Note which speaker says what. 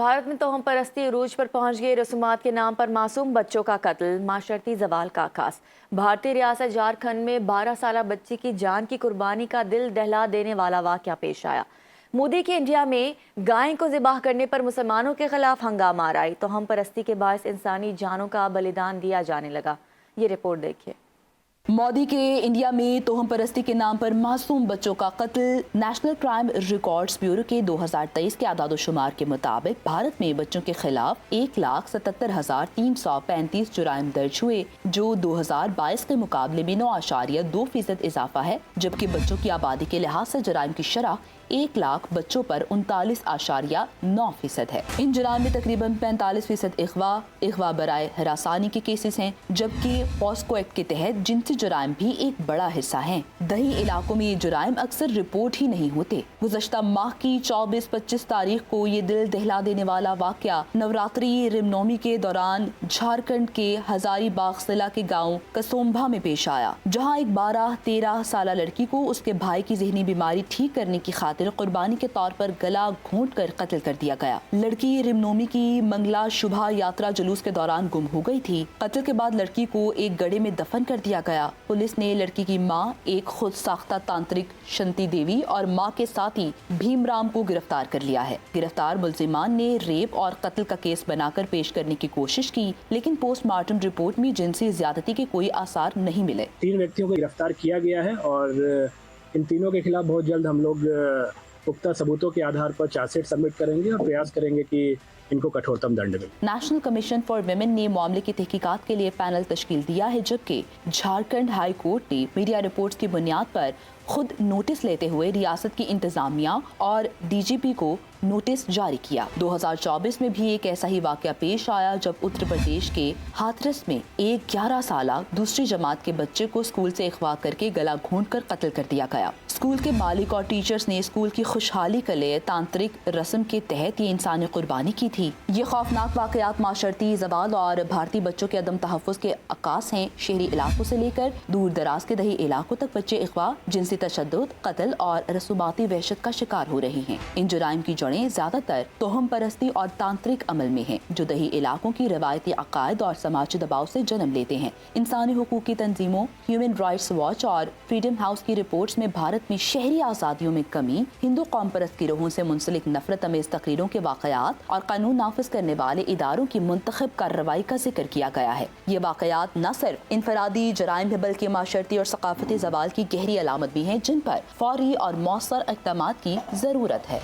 Speaker 1: بھارت میں توہم پرستی عروج پر پہنچ گئی، رسومات کے نام پر معصوم بچوں کا قتل، معاشرتی زوال کا آغاز۔ بھارتی ریاست جھارکھنڈ میں 12 سالہ بچی کی جان کی قربانی کا دل دہلا دینے والا واقعہ پیش آیا۔ مودی کے انڈیا میں گائے کو ذبح کرنے پر مسلمانوں کے خلاف ہنگامہ آرائی، توہم پرستی کے باعث انسانی جانوں کا بلیدان دیا جانے لگا۔ یہ رپورٹ دیکھیے۔
Speaker 2: مودی کے انڈیا میں توہم پرستی کے نام پر معصوم بچوں کا قتل۔ نیشنل کرائم ریکارڈز بیورو کے 2023 کے اعداد و شمار کے مطابق بھارت میں بچوں کے خلاف 1,77,335 جرائم درج ہوئے، جو 2022 کے مقابلے میں 9.2% اضافہ ہے، جبکہ بچوں کی آبادی کے لحاظ سے جرائم کی شرح 1 لاکھ بچوں پر 39.9% ہے۔ ان جرائم میں تقریباً 45% اغوا برائے ہراسانی کے کیسز ہیں، جبکہ پاسکو ایکٹ کے تحت جنسی جرائم بھی ایک بڑا حصہ ہیں۔ دیہی علاقوں میں یہ جرائم اکثر رپورٹ ہی نہیں ہوتے۔ گزشتہ ماہ کی 24-25 تاریخ کو یہ دل دہلا دینے والا واقعہ نوراتری رمنومی کے دوران جھارکھنڈ کے ہزاری باغ ضلع کے گاؤں کسومبا میں پیش آیا، جہاں ایک 12-13 سالہ لڑکی کو اس کے بھائی کی ذہنی بیماری ٹھیک کرنے کی خاطر قربانی کے طور پر گلا گھونٹ کر قتل کر دیا گیا۔ لڑکی رمنومی کی منگلا شبھا یاترا جلوس کے دوران گم ہو گئی تھی۔ قتل کے بعد لڑکی کو ایک گڑھے میں دفن کر دیا گیا۔ پولیس نے لڑکی کی ماں، ایک خود ساختہ تانترک شنتی دیوی اور ماں کے ساتھی بھیم رام کو گرفتار کر لیا ہے۔ گرفتار ملزمان نے ریپ اور قتل کا کیس بنا کر پیش کرنے کی کوشش کی، لیکن پوسٹ مارٹم رپورٹ میں جنسی زیادتی کے کوئی آثار نہیں ملے۔
Speaker 3: 3 ویکتیوں کو گرفتار کیا گیا ہے اور ان تینوں کے خلاف بہت جلد ہم لوگ پختہ ثبوتوں کے آدھار پر چارج شیٹ سبمٹ کریں گے اور پریاس کریں گے کہ ان کو کٹھورتم دنڈ ملے۔
Speaker 2: نیشنل کمیشن فار ویمن نے معاملے کی تحقیقات کے لیے پینل تشکیل دیا ہے، جبکہ جھارکھنڈ ہائی کورٹ نے میڈیا رپورٹس کی بنیاد پر خود نوٹس لیتے ہوئے ریاست کی انتظامیہ اور ڈی جی پی کو نوٹس جاری کیا۔ 2024 میں بھی ایک ایسا ہی واقعہ پیش آیا، جب اتر پردیش کے ہاتھرس میں ایک 11 سالہ دوسری جماعت کے بچے کو اسکول سے اغوا کر کے گلا گھونٹ کر قتل کر دیا گیا۔ اسکول کے مالک اور ٹیچرز نے اسکول کی خوشحالی کے لیے تانترک رسم کے تحت یہ انسانی قربانی کی تھی۔ یہ خوفناک واقعات معاشرتی زوال اور بھارتی بچوں کے عدم تحفظ کے عکاس ہیں۔ شہری علاقوں سے لے کر دور دراز کے دیہی علاقوں تک بچے اغوا، جنسی تشدد، قتل اور رسوماتی وحشت کا شکار ہو رہے ہیں۔ ان جرائم کی جڑیں زیادہ تر توہم پرستی اور تانترک عمل میں ہیں، جو دیہی علاقوں کی روایتی عقائد اور سماجی دباؤ سے جنم لیتے ہیں۔ انسانی حقوق کی تنظیموں ہیومن رائٹس واچ اور فریڈم ہاؤس کی رپورٹس میں بھارت میں شہری آزادیوں میں کمی، ہندو قوم پرست گروہوں سے منسلک نفرت امیز تقریروں کے واقعات اور قانون نافذ کرنے والے اداروں کی منتخب کارروائی کا ذکر کیا گیا ہے۔ یہ واقعات نہ صرف انفرادی جرائم ہیں، بلکہ معاشرتی اور ثقافتی زوال کی گہری علامت بھی ہیں، جن پر فوری اور مؤثر اقدامات کی ضرورت ہے۔